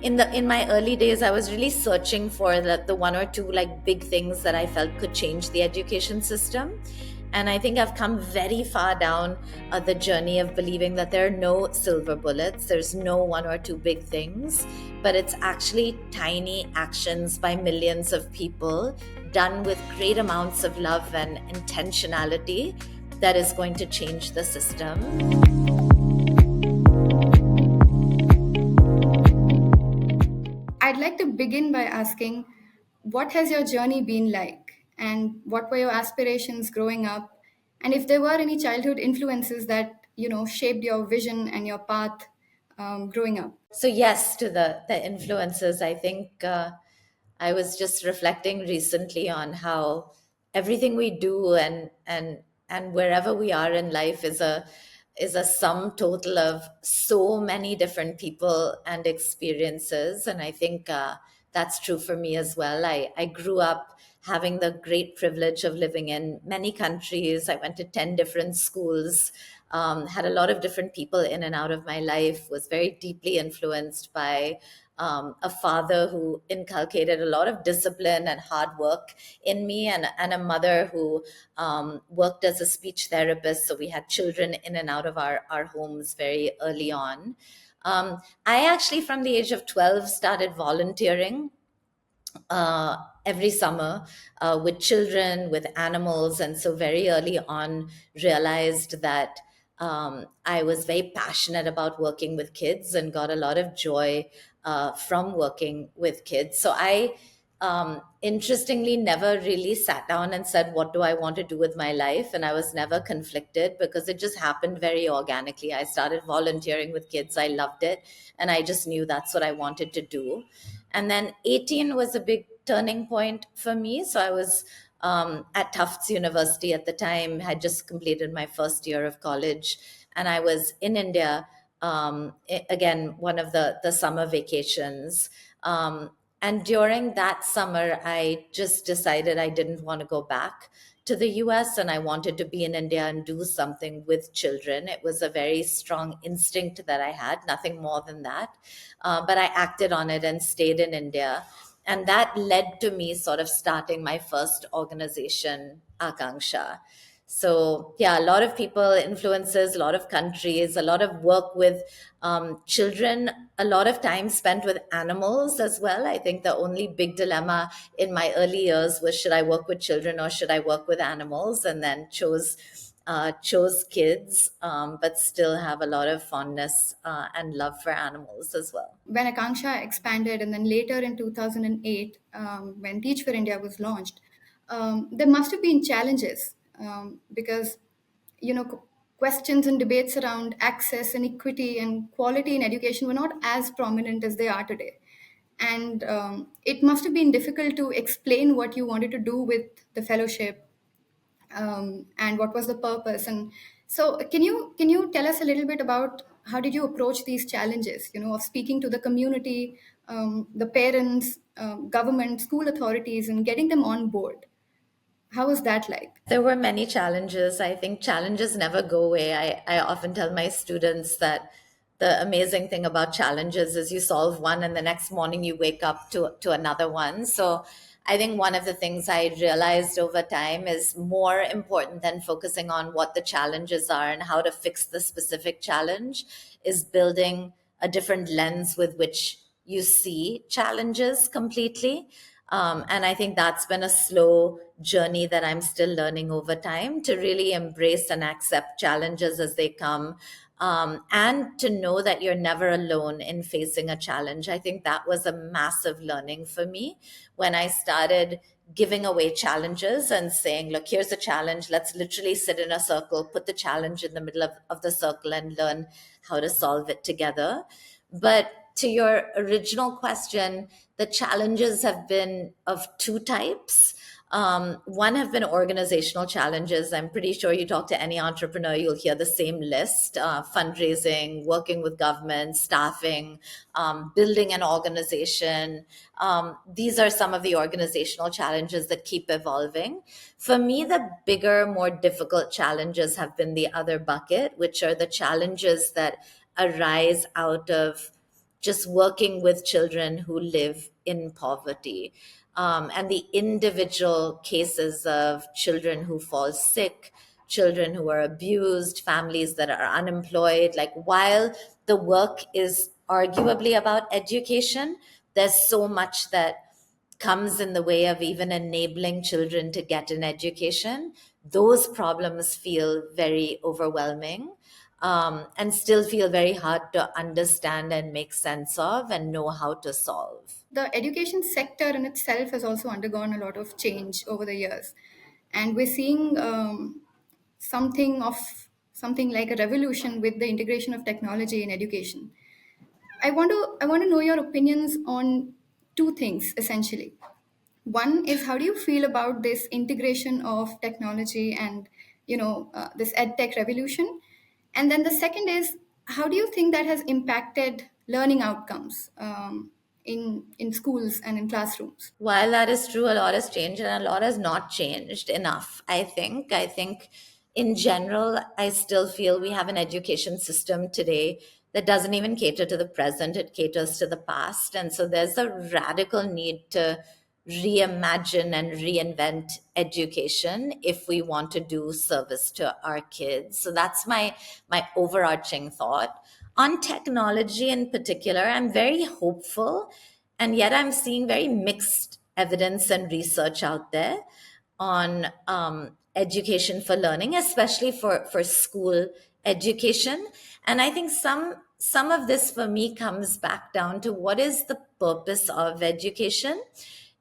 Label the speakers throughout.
Speaker 1: in my early days, I was really searching for the one or two like big things that I felt could change the education system. And I think I've come very far down the journey of believing that there are no silver bullets. There's no one or two big things, but it's actually tiny actions by millions of people done with great amounts of love and intentionality that is going to change the system.
Speaker 2: I'd like to begin by asking, what has your journey been like? And what were your aspirations growing up? And if there were any childhood influences that, shaped your vision and your path growing up?
Speaker 1: So yes, to the influences, I think I was just reflecting recently on how everything we do and wherever we are in life is a sum total of so many different people and experiences. And I think that's true for me as well. I grew up having the great privilege of living in many countries. I went to 10 different schools, had a lot of different people in and out of my life, was very deeply influenced by a father who inculcated a lot of discipline and hard work in me, and a mother who worked as a speech therapist. So we had children in and out of our homes very early on. I actually, from the age of 12, started volunteering every summer with children, with animals. And so very early on realized that I was very passionate about working with kids and got a lot of joy from working with kids. So I interestingly never really sat down and said, what do I want to do with my life? And I was never conflicted because it just happened very organically. I started volunteering with kids. I loved it. And I just knew that's what I wanted to do. And then 18 was a big turning point for me. So I was at Tufts University at the time, had just completed my first year of college, and I was in India again, one of the summer vacations. And during that summer, I just decided I didn't want to go back to the US and I wanted to be in India and do something with children. It was a very strong instinct that I had, nothing more than that. But I acted on it and stayed in India. And that led to me sort of starting my first organization, Akanksha. So, yeah, a lot of people, influences, a lot of countries, a lot of work with children, a lot of time spent with animals as well. I think the only big dilemma in my early years was, should I work with children or should I work with animals? And then chose kids, but still have a lot of fondness and love for animals as well.
Speaker 2: When Akanksha expanded, and then later in 2008, when Teach for India was launched, there must have been challenges because, questions and debates around access and equity and quality in education were not as prominent as they are today. And it must have been difficult to explain what you wanted to do with the fellowship, and what was the purpose. And so can you tell us a little bit about how did you approach these challenges, of speaking to the community, the parents, government, school authorities, and getting them on board? How was that like?
Speaker 1: There were many challenges. I think challenges never go away. I often tell my students that the amazing thing about challenges is you solve one and the next morning you wake up to another one. So I think one of the things I realized over time is more important than focusing on what the challenges are and how to fix the specific challenge is building a different lens with which you see challenges completely. And I think that's been a slow journey that I'm still learning over time to really embrace and accept challenges as they come. And to know that you're never alone in facing a challenge. I think that was a massive learning for me when I started giving away challenges and saying, look, here's a challenge. Let's literally sit in a circle, put the challenge in the middle of the circle and learn how to solve it together. But to your original question, the challenges have been of two types. One have been organizational challenges. I'm pretty sure you talk to any entrepreneur, you'll hear the same list: fundraising, working with government, staffing, building an organization. These are some of the organizational challenges that keep evolving. For me, the bigger, more difficult challenges have been the other bucket, which are the challenges that arise out of just working with children who live in poverty, and the individual cases of children who fall sick, children who are abused, families that are unemployed. Like, while the work is arguably about education, there's so much that comes in the way of even enabling children to get an education. Those problems feel very overwhelming, and still feel very hard to understand and make sense of and know how to solve.
Speaker 2: The education sector in itself has also undergone a lot of change over the years, and we're seeing something of something like a revolution with the integration of technology in education. I want to know your opinions on two things essentially. One is, how do you feel about this integration of technology and this ed tech revolution? And then the second is, how do you think that has impacted learning outcomes in schools and in classrooms?
Speaker 1: While that is true, a lot has changed and a lot has not changed enough, I think. I think in general, I still feel we have an education system today that doesn't even cater to the present, it caters to the past. And so there's a radical need to reimagine and reinvent education if we want to do service to our kids. So that's my overarching thought. On technology in particular, I'm very hopeful, and yet I'm seeing very mixed evidence and research out there on education for learning, especially for school education. And I think some of this for me comes back down to, what is the purpose of education?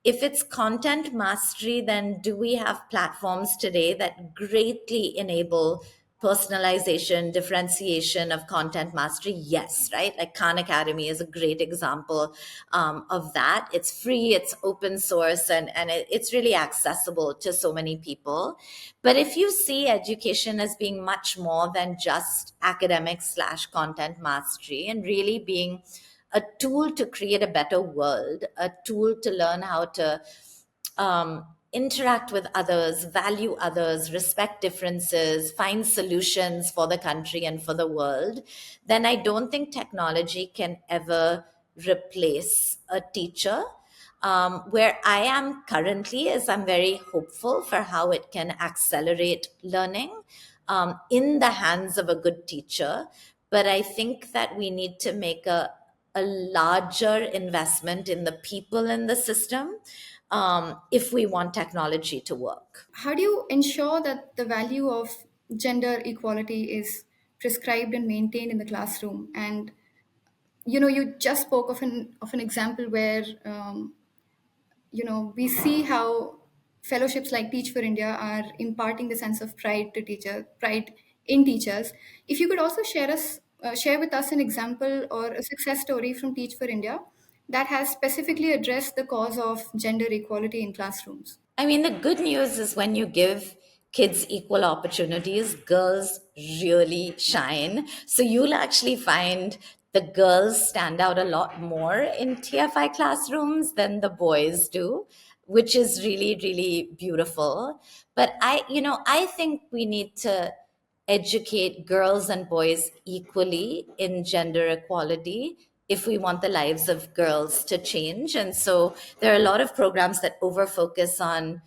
Speaker 1: If it's content mastery, then do we have platforms today that greatly enable personalization, differentiation of content mastery? Yes, right? Like Khan Academy is a great example of that. It's free, it's open source, and it's really accessible to so many people. But if you see education as being much more than just academic slash content mastery, and really being a tool to create a better world, a tool to learn how to interact with others, value others, respect differences, find solutions for the country and for the world, then I don't think technology can ever replace a teacher. Where I am currently is, I'm very hopeful for how it can accelerate learning in the hands of a good teacher. But I think that we need to make a larger investment in the people in the system, if we want technology to work.
Speaker 2: How do you ensure that the value of gender equality is prescribed and maintained in the classroom? And you just spoke of an example where we see how fellowships like Teach for India are imparting the sense of pride in teachers. If you could also share with us an example or a success story from Teach for India that has specifically addressed the cause of gender equality in classrooms.
Speaker 1: I mean, the good news is, when you give kids equal opportunities, girls really shine. So you'll actually find the girls stand out a lot more in TFI classrooms than the boys do, which is really, really beautiful. But I think we need to educate girls and boys equally in gender equality if we want the lives of girls to change. And so there are a lot of programs that over focus on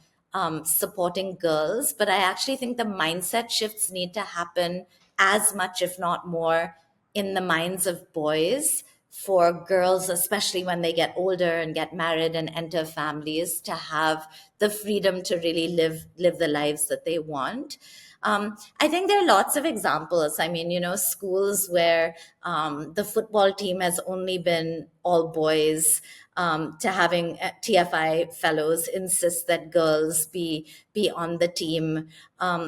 Speaker 1: supporting girls, but I actually think the mindset shifts need to happen as much, if not more, in the minds of boys, for girls, especially when they get older and get married and enter families, to have the freedom to really live the lives that they want. I think there are lots of examples. I mean, schools where the football team has only been all boys, to having TFI fellows insist that girls be on the team.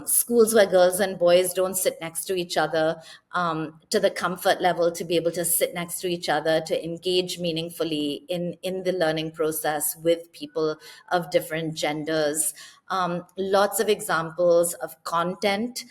Speaker 1: Schools where girls and boys don't sit next to each other, to the comfort level to be able to sit next to each other, to engage meaningfully in the learning process with people of different genders. Lots of examples of content,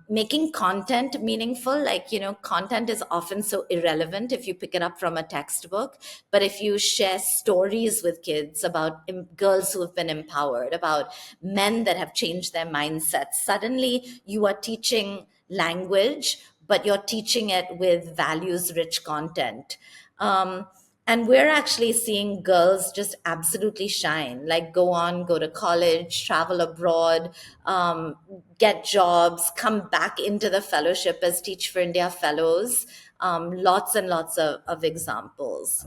Speaker 1: making content meaningful. Like, content is often so irrelevant if you pick it up from a textbook. But if you share stories with kids about girls who have been empowered, about men that have changed their mindsets, suddenly you are teaching language, but you're teaching it with values rich content. Um, and we're actually seeing girls just absolutely shine, like go to college, travel abroad, um, get jobs, come back into the fellowship as Teach for India fellows. Lots and lots of examples.